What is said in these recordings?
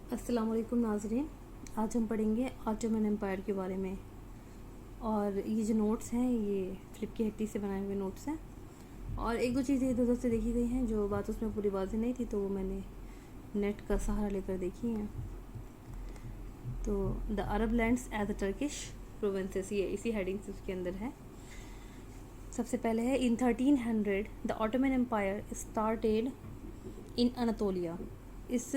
अस्सलाम वालेकुम नाज़रीन। आज हम पढ़ेंगे ऑटोमन एम्पायर के बारे में। और ये जो नोट्स हैं ये फ्लिप की हट्टी से बनाए हुए नोट्स हैं। और एक दो चीज़ें इधर उधर से देखी गई हैं जो बात उसमें पूरी वाज़ेह नहीं थी, तो वो मैंने नेट का सहारा लेकर देखी हैं। तो the Arab lands as the Turkish provinces, ये इसी हेडिंग से उसके अंदर है। सबसे पहले है in 1300 the Ottoman empire started in Anatolia. इस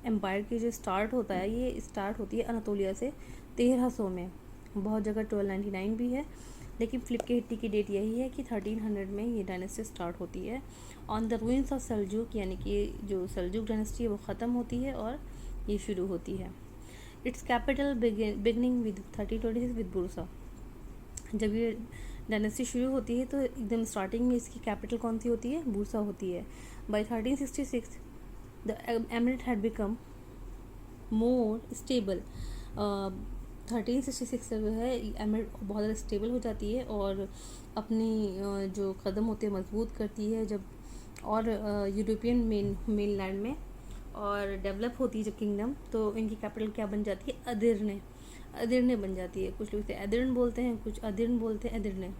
एम्पायर की जो स्टार्ट होता है, ये स्टार्ट होती है अनातोलिया से 1300 में। बहुत जगह 1299 भी है, लेकिन फ्लिप के हिट्टी की डेट यही है कि 1300 में ये डायनेस्टी स्टार्ट होती है on the ruins of Seljuk, यानी कि जो सल्जुक डायनेस्टी है वो ख़त्म होती है और ये शुरू होती है। It's capital beginning with 1326 with Bursa. जब ये डायनेस्टी शुरू होती है तो एकदम स्टार्टिंग में इसकी कैपिटल कौन सी होती है? बुरसा होती है। By 1366 the emirate had become more stable. 1366 से जो है एमिरेट बहुत ज़्यादा स्टेबल हो जाती है और अपनी जो कदम होते हैं मजबूत करती है जब, और यूरोपियन मेन लैंड में और डेवलप होती है जब किंगडम, तो इनकी कैपिटल क्या बन जाती है? अदिरने बन जाती है। कुछ लोग इसे एदिरन बोलते हैं, कुछ अदिरन बोलते हैं, एदिरने।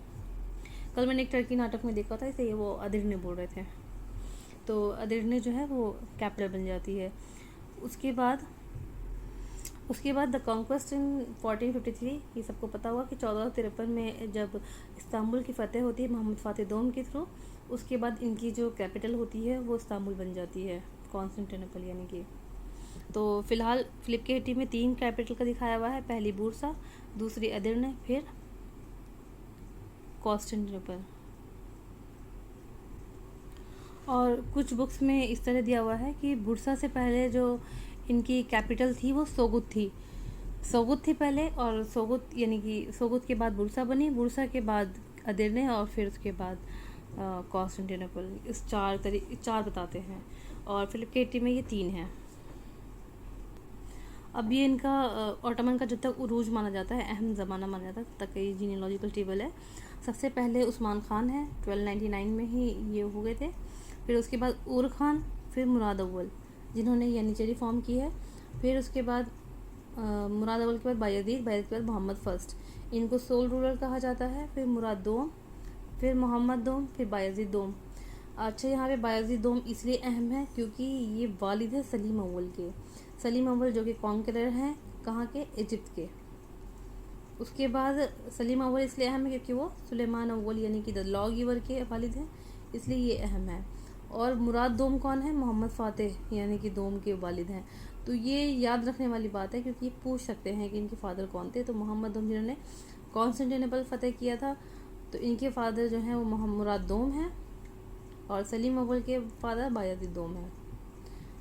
कल मैंने एक टर्की नाटक में देखा था, इसे वो अदिरने बोल रहे थे। तो अदिरने जो है वो कैपिटल बन जाती है। उसके बाद द कॉन्क्वेस्ट इन 1453, ये सबको पता हुआ कि 1453 में जब इस्तांबुल की फतेह होती है मोहम्मद फ़ातिह दोम के थ्रू, उसके बाद इनकी जो कैपिटल होती है वो इस्तांबुल बन जाती है, कॉन्स्टेंटिनोपल यानी कि। तो फ़िलहाल फ्लिप के हिट्टी में 3 कैपिटल का दिखाया हुआ है, पहली बुरसा, दूसरी एदिरने, फिर कॉन्स्टेंटिनोपल। और कुछ बुक्स में इस तरह दिया हुआ है कि बुरसा से पहले जो इनकी कैपिटल थी वो सोगुत थी पहले, और सोगुत यानी कि सोगुत के बाद बुरसा बनी, बुरसा के बाद अदिरने, और फिर उसके बाद कॉन्स्टेंटिनोपल। इस चार बताते हैं, और फिलिप के हिट्टी में ये 3 हैं। अब ये इनका ऑटोमन का जब तक उरूज माना जाता है, अहम ज़माना माना जाता है, तब तक ये जीनियोलॉजिकल टेबल है। सबसे पहले उस्मान खान है, 1299 में ही ये हो गए थे। फिर उसके बाद उर खान, फिर मुराद अव्वल जिन्होंने यानीचेरी फॉर्म की है। फिर उसके बाद मुराद अव्वल के बाद बायज़ीद के बाद मोहम्मद फर्स्ट, इनको सोल रूलर कहा जाता है। फिर मुराद दोम, फिर मोहम्मद दोम, फिर बायज़ीद दोम। अच्छा, यहाँ पे बायज़ीद दोम इसलिए अहम है क्योंकि ये वालिद है सलीम अव्वल के। सलीम अव्वल जो कि कॉन्करर हैं, कहाँ के? इजिप्ट के। उसके बाद सलीम अव्वल इसलिए अहम है क्योंकि वो सुलेमान अव्वल यानी कि द लॉ गिवर के वालिद हैं, इसलिए ये अहम है। और मुराद दोम कौन है? मोहम्मद फ़ातिह यानी कि दोम के वालिद हैं। तो ये याद रखने वाली बात है क्योंकि ये पूछ सकते हैं कि इनके फादर कौन थे। तो मोहम्मद दोम जिन्होंने कॉन्स्टेंटिनोपल फतेह किया था, तो इनके फादर जो हैं वो मुराद दोम हैं, और सलीम अव्वल के फादर बायज़ीद दोम हैं,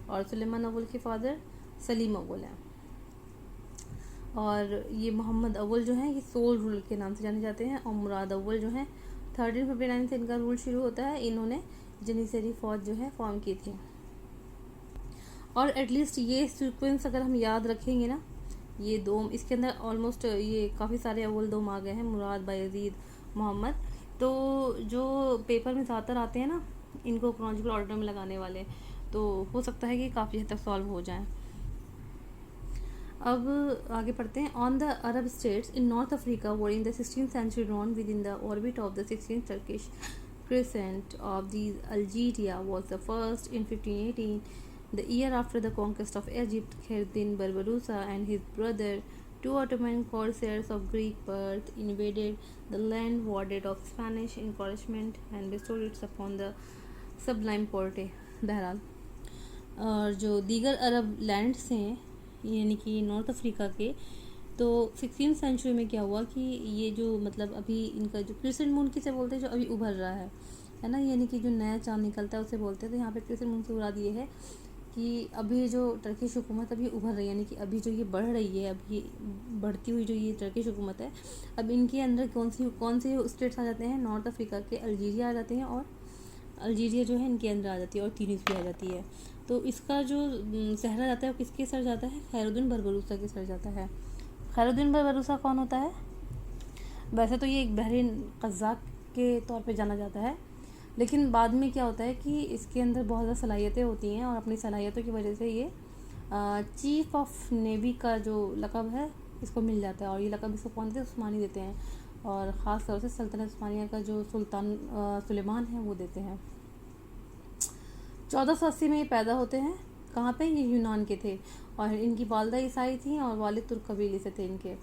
और सुलेमान अव्वल के फादर सलीम अव्वल हैं। और ये मोहम्मद अव्वल जो हैं ये सोल रूल के नाम से जाने जाते हैं, और मुराद अव्वल जो हैं 1359 से इनका रूल शुरू होता है। इन्होंने जनीसरी फौज जो है फॉर्म की थी। और एटलीस्ट ये सीक्वेंस अगर हम याद रखेंगे ना, ये दोम इसके अंदर ऑलमोस्ट ये काफ़ी सारे अव्वल दोम आ गए हैं, मुराद, बायज़ीद, मोहम्मद। तो जो पेपर में ज़्यादातर आते हैं ना, इनको क्रोनोलॉजिकल ऑर्डर में लगाने वाले, तो हो सकता है कि काफ़ी हद तक सॉल्व हो जाएं। अब आगे पढ़ते हैं। On the Arab states in North Africa were in the 16th century drawn within the orbit of the 16th Turkish crescent of these. Algeria was the first in 1518, the year after the conquest of Egypt. Khairuddin Barbarossa and his brother, two Ottoman corsairs of Greek birth, invaded the land warded of Spanish encroachment and bestowed it upon the Sublime Porte. बहरहाल, और जो दीगर अरब lands हैं यानी कि north Africa के, तो 16th century में क्या हुआ कि ये जो मतलब अभी इनका जो क्रिसेंट मून किसे बोलते हैं, जो अभी उभर रहा है ना, यानी कि जो नया चांद निकलता है उसे बोलते हैं। तो यहाँ पे क्रिसेंट मून से मुराद ये है कि अभी जो टर्किश हुकूमत अभी उभर रही है, यानी कि अभी जो ये बढ़ रही है, अभी बढ़ती हुई जो ये टर्किश हुकूमत है, अब इनके अंदर कौन से स्टेट्स आ जाते हैं? नॉर्थ अफ्रीका के अल्जीरिया आ जाते हैं, और अल्जीरिया जो है इनके अंदर आ जाती है, और तुनीस भी आ जाती है। तो इसका जो सहरा जाता है वो किसके सर जाता है? खैरुद्दीन बरबरूसा के सर जाता है। खैरुद्दीन बरबरूसा कौन होता है? वैसे तो ये एक बहरीन कज़ाक के तौर पे जाना जाता है, लेकिन बाद में क्या होता है कि इसके अंदर बहुत ज़्यादा सलाहियतें होती हैं, और अपनी सलाहियतों की वजह से ये चीफ ऑफ नेवी का जो लक़ब है इसको मिल जाता है, और ये लक़ब इसको कौन देते हैं? उस्मानी देते हैं, और ख़ास तौर से सल्तनत उस्मानिया का जो सुल्तान सुलेमान है वो देते हैं। 1480 में ये पैदा होते हैं। कहाँ पे? ये यूनान के थे, और इनकी वालदा ईसाई थी और वालिद तुर्क कबीले से थे इनके।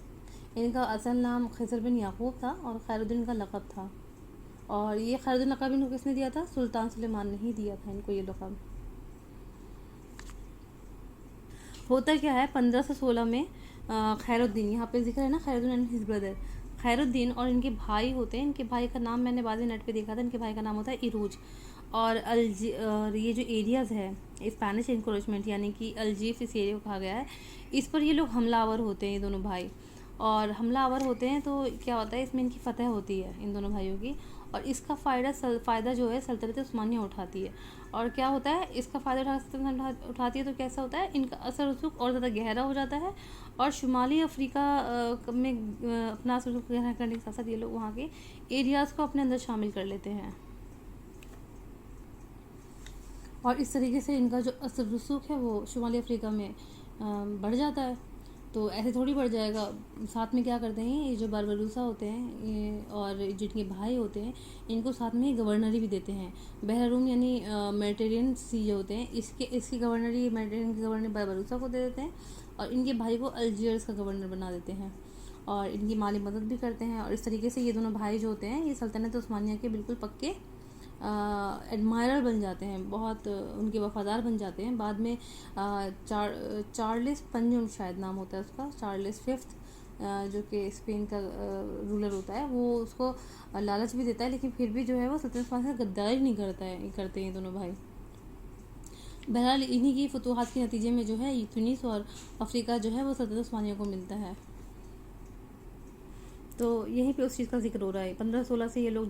इनका असल नाम खिज़र बिन याकूब था और खैरुद्दीन का लक़ब था, और ये खैरुद्दीन लक़ब इनको किसने दिया था? सुल्तान सुलेमान ने ही दिया था इनको ये लक़ब। होता क्या है, 1516 में खैरुद्दीन, यहाँ पे जिक्र है ना Khairuddin and his brother, Khairuddin और इनके भाई होते हैं। इनके भाई का नाम मैंने बाद में नेट पे देखा था, इनके भाई का नाम होता है इरूज। और ये जो एरियाज़ है स्पेनिश इंक्रोचमेंट यानी कि अल्जीफ इस एरिया को कहा गया है, इस पर ये लोग हमलावर होते हैं, ये दोनों भाई, और हमलावर होते हैं। तो क्या होता है, इसमें इनकी फतह होती है इन दोनों भाइयों की, और इसका फ़ायदा जो है सल्तनत उस्मानिया उठाती है। और क्या होता है, इसका फ़ायदा उठाती है तो कैसा होता है, इनका असर रसूख और ज़्यादा गहरा हो जाता है, और शुमाली अफ्रीका में अपना असर रसूख गहरा करने के साथ साथ ये लोग वहाँ के एरियाज़ को अपने अंदर शामिल कर लेते हैं, और इस तरीके से इनका जो असर रसूख है वो शुमाली अफ्रीका में बढ़ जाता है। तो ऐसे थोड़ी बढ़ जाएगा, साथ में क्या करते हैं ये जो बारबरूसा होते हैं और जिनके भाई होते हैं, इनको साथ में गवर्नरी भी देते हैं। बहरून यानी मेडिटेरियन सी जो होते हैं, इसकी गवर्नरी मेडिटेरियन की गवर्नर बारबरूसा को दे देते हैं, और इनके भाई को अल्जीयर्स का गवर्नर बना देते हैं, और इनकी माली मदद भी करते हैं। और इस तरीके से ये दोनों भाई जो होते हैं ये सल्तनत उस्मानिया के बिल्कुल पक्के एडमायरर बन जाते हैं, बहुत उनके वफ़ादार बन जाते हैं। बाद में चार्ल्स पंजुम शायद नाम होता है उसका, चार्ल्स फिफ्थ, जो कि स्पेन का रूलर होता है, वो उसको लालच भी देता है, लेकिन फिर भी जो है वो सल्तनत उस्मानिया से गद्दारी नहीं करते हैं दोनों भाई। बहरहाल इन्हीं की फतूहात के नतीजे में जो है तुनीस और अफ्रीका जो है वो सल्तनत उस्मानिया को मिलता है। तो यहीं पे उस चीज़ का जिक्र हो रहा है। 1516 से ये लोग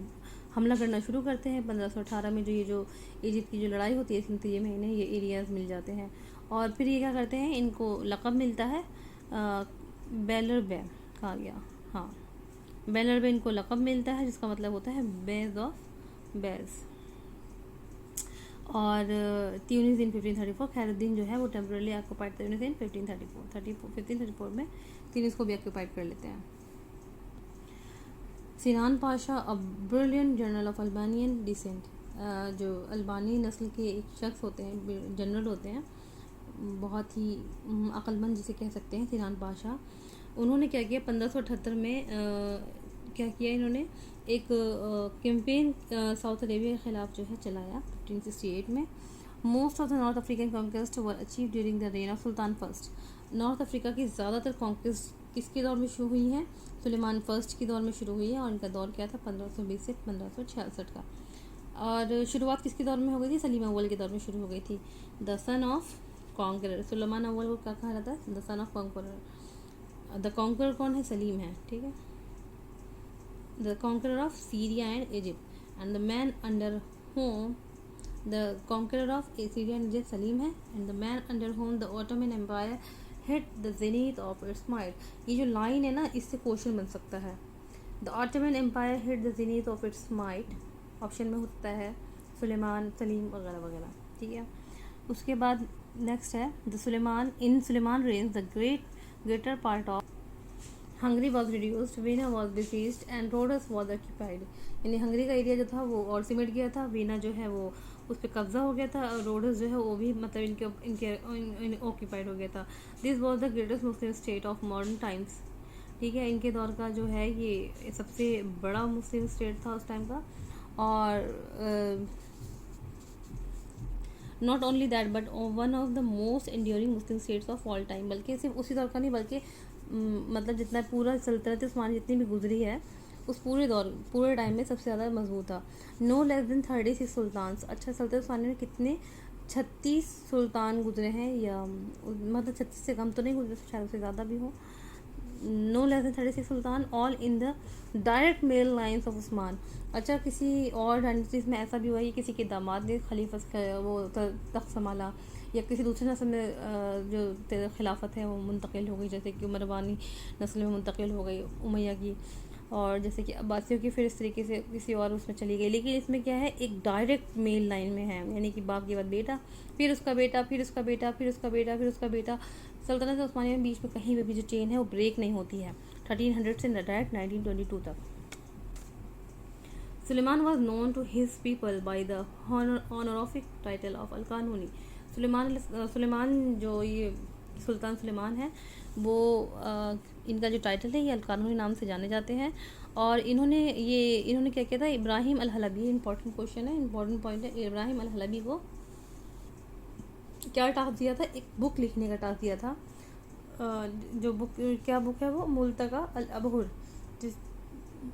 हमला करना शुरू करते हैं। 1518 में जो इजिप्ट की जो लड़ाई होती है इस नतीजे में इन्हें ये एरियाज़ मिल जाते हैं, और फिर ये क्या करते हैं, इनको लक़ब मिलता है बेलरबे कहा गया, हाँ बेलरबे इनको लक़ब मिलता है, जिसका मतलब होता है बेज ऑफ बेज। और ट्यूनिस इन 1534 खैरुद्दीन जो है वो टेम्परली ऑक्यूपाइड ट्यूनिस इन 1534 में ट्यूनिस को भी ऑक्यूपाइड कर लेते हैं। Sinan Pasha, a brilliant general of Albanian descent, जो अल्बानी नस्ल के एक शख्स होते हैं, जनरल होते हैं, बहुत ही अक्लमंद जिसे कह सकते हैं सिनान पाशा। उन्होंने क्या किया, 1578 में क्या किया इन्होंने, एक कैंपेन साउथ अरेबिया के ख़िलाफ़ जो है चलाया 1568 में। Most of the north African conquest were achieve during the rain of sultan first. North Africa की ज़्यादातर कॉन्क्वेस्ट किसके दौर में शुरू हुई हैं? सुलेमान फर्स्ट की दौर में शुरू हुई है, और इनका दौर क्या था 1520 से 1566 का। और शुरुआत किसके दौर में हो गई थी? सलीम अव्वल के दौर में शुरू हो गई थी, the son of conqueror. Suleiman अव्वल को क्या कहा जाता है? The son of conqueror. The conqueror कौन है? सलीम है, ठीक है। The conqueror of Syria and Egypt, and the man under whom the conqueror of Syria and Egypt Selim है, and the man under whom the Ottoman Empire hit the zenith of its might. ये जो line है ना, इससे question बन सकता है। The Ottoman Empire hit the zenith of its might, option में होता है सुलेमान, सलीम वगैरह वगैरह, ठीक है। उसके बाद नेक्स्ट है the Suleiman range the greater part of Hungary was reduced, Vienna was besieged and Rhodes was occupied. यानी हंगरी का एरिया जो था वो और सिमट गया था, वीना जो है वो उस पर कब्जा हो गया था, और रोडस जो है वो भी मतलब इनके ऑक्यूपाइड हो गया था। This was the greatest Muslim state of modern times, ठीक है। इनके दौर का जो है ये सबसे बड़ा मुस्लिम स्टेट था उस टाइम का। और not only that but one of the most enduring Muslim states of all time, बल्कि सिर्फ उसी दौर का नहीं बल्कि मतलब जितना पूरा सल्तनत उस्मानिया जितनी भी गुजरी है उस पूरे टाइम में सबसे ज़्यादा मजबूत था। नो लेस देन 36 सुल्तान। अच्छा, सल्तनत उस्मानिया में कितने 36 सुल्तान गुजरे हैं, या मतलब 36 से कम तो नहीं गुजरे, शायद उससे ज़्यादा भी हो। No less than 36 sultan, all in the direct male lines of Osman. अच्छा, किसी और डायनेस्टीज में ऐसा भी हुआ है किसी के दामाद ने खलीफत वो तख्त संभाला, या किसी दूसरे नस्ल में जो खिलाफत है वो मुंतकिल हो गई, जैसे कि मरवानी नस्ल में मुंतकिल हो गई उमैया की। और जैसे कि अब्बासियों की फिर इस तरीके से किसी और उसमें चली गई, लेकिन इसमें क्या है, एक डायरेक्ट मेल लाइन में है, यानी कि बाप के बाद बेटा, फिर उसका बेटा, फिर उसका बेटा, फिर उसका बेटा, फिर उसका बेटा। सल्तनत उस्मानिया में बीच में कहीं पे भी जो चेन है वो ब्रेक नहीं होती है 1300 से डायरेक्ट 1922 तक। Suleiman was known to his people by the honorific title of al Qanuni. Suleiman जो ये सुल्तान सुलेमान है वो इनका जो टाइटल है ये अल कानूनी नाम से जाने जाते हैं। और इन्होंने क्या किया था, इब्राहिम अल हलबी, इंपॉर्टेंट क्वेश्चन है, इंपॉर्टेंट पॉइंट है, इब्राहिम अल हलबी को क्या टास्क दिया था, एक बुक लिखने का टास्क दिया था। जो बुक, क्या बुक है वो, मुल्तका अल अबहुर,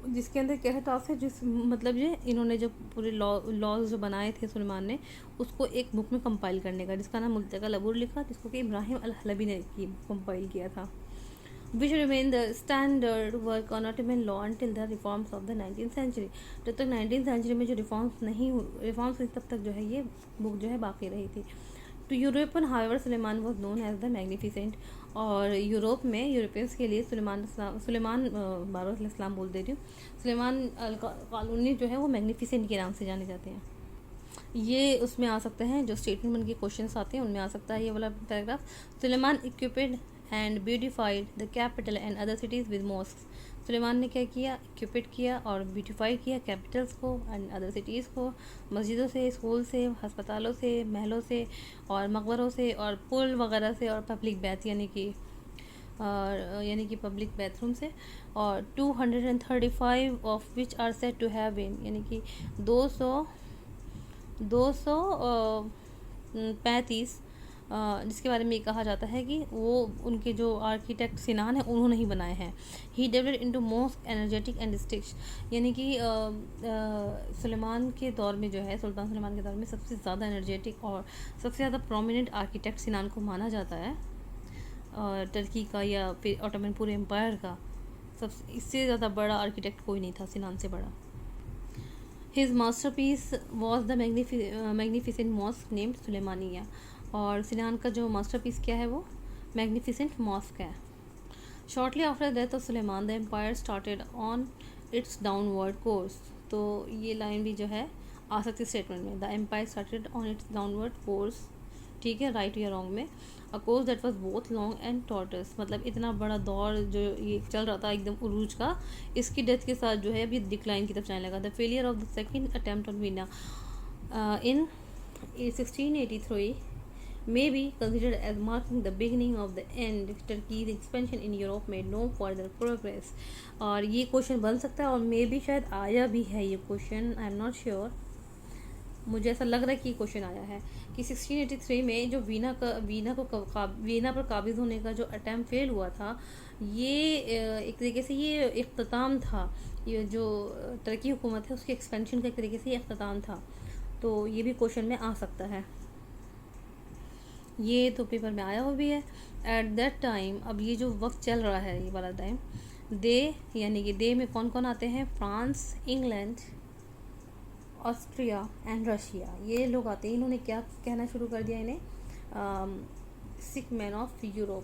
जिसके अंदर क्या है टास्क है, जिस मतलब ये इन्होंने जो पूरे लॉज जो बनाए थे सुलेमान ने, उसको एक बुक में कंपाइल करने का, जिसका नाम मुल्तका अल अबहुर लिखा, जिसको कि इब्राहिम अल हलबी ने कंपाइल किया था। Which remained the standard work on Ottoman law until the reforms of the 19th century. जब तक 19th सेंचुरी में जो रिफॉर्म्स हुई तब तक जो है ये बुक जो है बाकी रही थी। To European however Suleiman was known as the magnificent. और यूरोप में यूरोपियंस के लिए सुलेमान बार इस्लाम बोल दे रही हूँ, सुलेमान कानूनी जो है वो मैग्निफिसेंट के नाम से जाने जाते हैं। ये उसमें आ सकते हैं जो स्टेटमेंट बन के क्वेश्चंस आते हैं, उनमें आ सकता है ये वाला paragraph. Suleiman equipped and beautified the capital and other cities with mosque. Suleiman ने क्या किया, इक्विपेड किया और ब्यूटिफाई किया कैपिटल्स को एंड अदर सिटीज़ को, मस्जिदों से, स्कूल से, हस्पतालों से, महलों से और मकबरों से और पुल वगैरह से और पब्लिक बैथ यानी कि पब्लिक बाथरूम से। और 235 of which are said to have been, यानी कि 235 जिसके बारे में ये कहा जाता है कि वो उनके जो आर्किटेक्ट सिनान है उन्होंने ही बनाए हैं। He developed into most energetic and sticks, यानी कि सुलेमान के दौर में जो है, सुल्तान सुलेमान के दौर में सबसे ज़्यादा एनर्जेटिक और सबसे ज़्यादा प्रोमिनेंट आर्किटेक्ट सिनान को माना जाता है, टर्की का या फिर ऑटोमन पूरे एम्पायर का सबसे इससे ज़्यादा बड़ा आर्किटेक्ट कोई नहीं था सिनान से बड़ा। His masterpiece was the magnificent mosque named Suleimaniye. और सिनान का जो मास्टरपीस क्या है वो मैग्निफिसेंट मॉस्क है। Shortly after death of Suleiman the empire started on its downward course. तो ये लाइन भी जो है आ सकती है स्टेटमेंट में, the empire started on its downward course, ठीक है, राइट या रॉन्ग में। A course that was both long and tortuous, मतलब इतना बड़ा दौर जो ये चल रहा था एकदम उरूज का, इसकी डेथ के साथ जो है अभी डिक्लाइन की तरफ जाने लगा। The failure of the second attempt on Veena in 1683 may be considered as marking the beginning of the end. Turkey's expansion in Europe made no further progress. और ये क्वेश्चन बन सकता है और मे भी शायद आया भी है ये question, I am not sure, मुझे ऐसा लग रहा है कि क्वेश्चन आया है कि 1683 में जो वीना पर काबिज होने का जो अटैम्प्ट फेल हुआ था, ये एक तरीके से ये इख्तिताम था, ये जो टर्की हुकूमत है उसके एक्सपेंशन का एक तरीके से ये इख्तिताम था। तो ये भी क्वेश्चन में आ सकता है, ये तो पेपर में आया हुआ भी है। एट दैट टाइम, अब ये जो वक्त चल रहा है ये वाला टाइम, दे यानी कि दे में कौन कौन आते हैं, France, England, Austria and Russia, ये लोग आते हैं। इन्होंने क्या कहना शुरू कर दिया, इन्हें sick man of Europe.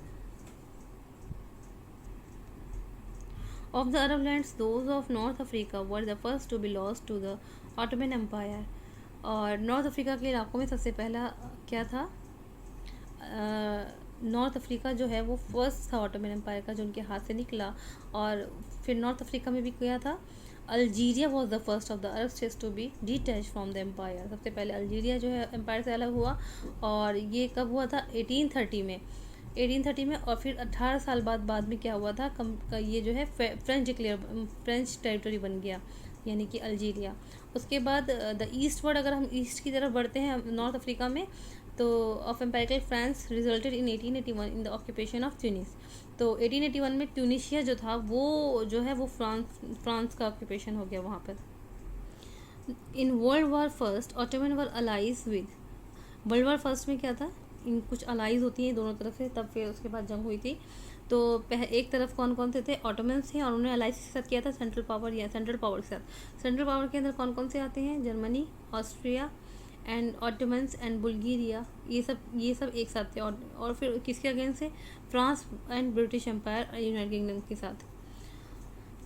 Of the Arab lands those of North Africa were the first to be lost to the Ottoman empire. और नॉर्थ अफ्रीका के इलाकों में सबसे पहला क्या था, नॉर्थ अफ्रीका जो है वो फर्स्ट था ऑटोमन एम्पायर का जो उनके हाथ से निकला। और फिर नॉर्थ अफ्रीका में भी किया था। Algeria was the first of the Arab states to be detach from the empire, सबसे पहले अल्जीरिया जो है एम्पायर से अलग हुआ। और ये कब हुआ था, 1830 में। और फिर 18 साल बाद में क्या हुआ था, ये जो है फ्रेंच टेरिटरी बन गया, यानी कि अल्जीरिया। उसके बाद द ईस्टवर्ड, अगर हम ईस्ट की तरफ बढ़ते हैं नॉर्थ अफ्रीका में, तो of empirical France resulted in 1881 in the occupation of Tunis. तो 1881 में ट्यूनिशिया जो था वो जो है वो फ्रांस का ऑक्यूपेशन हो गया वहाँ पर। In world war first Ottoman were allies with, world war first में क्या था, इन कुछ अलाइज होती हैं दोनों तरफ से, तब फिर उसके बाद जंग हुई थी। तो एक तरफ कौन कौन से थे, ऑटोमन्स थे, और उन्होंने अलाइज के साथ किया था सेंट्रल पावर के साथ। सेंट्रल पावर के अंदर कौन कौन से आते हैं, Germany, Austria and Ottomans and Bulgaria, ये सब एक साथ थे। और फिर किसके अगेंस्ट से, France and British Empire United Kingdom के साथ।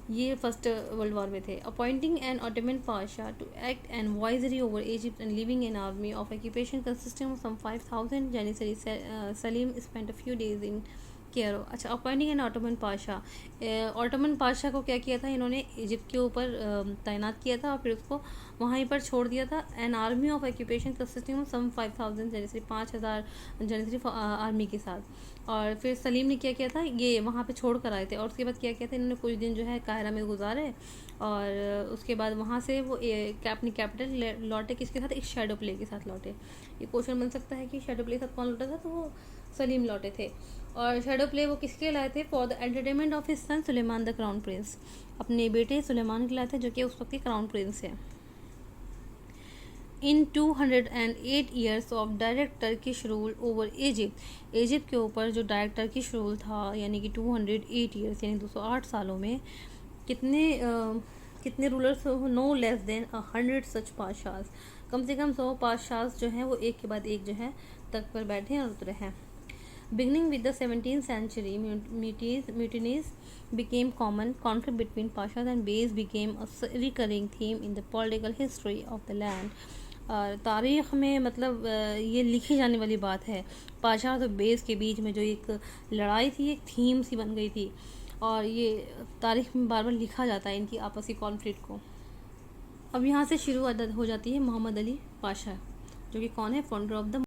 ये फर्स्ट वर्ल्ड वॉर में थे. Appointing an Ottoman pasha to act an advisory over Egypt and leaving an army of occupation consisting of some 5,000 janissary. Selim spent a few days in Cairo. अच्छा, appointing an Ottoman pasha. Ottoman pasha को क्या किया था इन्होंने, Egypt के ऊपर तैनात किया था और फिर उसको वहीं पर छोड़ दिया था. An army of occupation consisting of some 5,000 janissary, 5,000 janissary army के साथ. और फिर सलीम ने क्या किया था, ये वहाँ पे छोड़ कर आए थे और उसके बाद क्या किया था इन्होंने, कुछ दिन जो है काहिरा में गुजारे और उसके बाद वहाँ से वो अपनी कैपिटल लौटे. किसके साथ, एक शेडो प्ले के साथ लौटे. ये क्वेश्चन बन सकता है कि शेडो प्ले के साथ कौन लौटा था, तो वो सलीम लौटे थे. और शेडो प्ले वो किसके लाए थे, for the entertainment of his son Suleiman the crown prince. अपने बेटे सुलेमान के लाए थे जो कि उस वक्त के क्राउन प्रिंस है. इन 208 years of direct Turkish rule over Egypt. Egypt के ऊपर जो डायरेक्ट टर्किश रूल था यानी कि 208 ईयर्स यानी 208 सालों में कितने रूलर्स, नो लेस देन 100 सच पाशाज. कम से कम 100 पाशाज जो हैं वो एक के बाद एक जो है तख्त पर बैठे हैं और उतरे हैं. Beginning with the 17th century, mutinies became common. Conflict between pashas and beys became a recurring theme in the political history of the land. तारीख़ में मतलब ये लिखी जाने वाली बात है. पाशा और बेस के बीच में जो एक लड़ाई थी, एक थीम सी बन गई थी और ये तारीख़ में बार बार लिखा जाता है इनकी आपसी कॉन्फ्लिक्ट को. अब यहाँ से शुरू हो जाती है मोहम्मद अली पाशा, जो कि कौन है, फाउंडर ऑफ द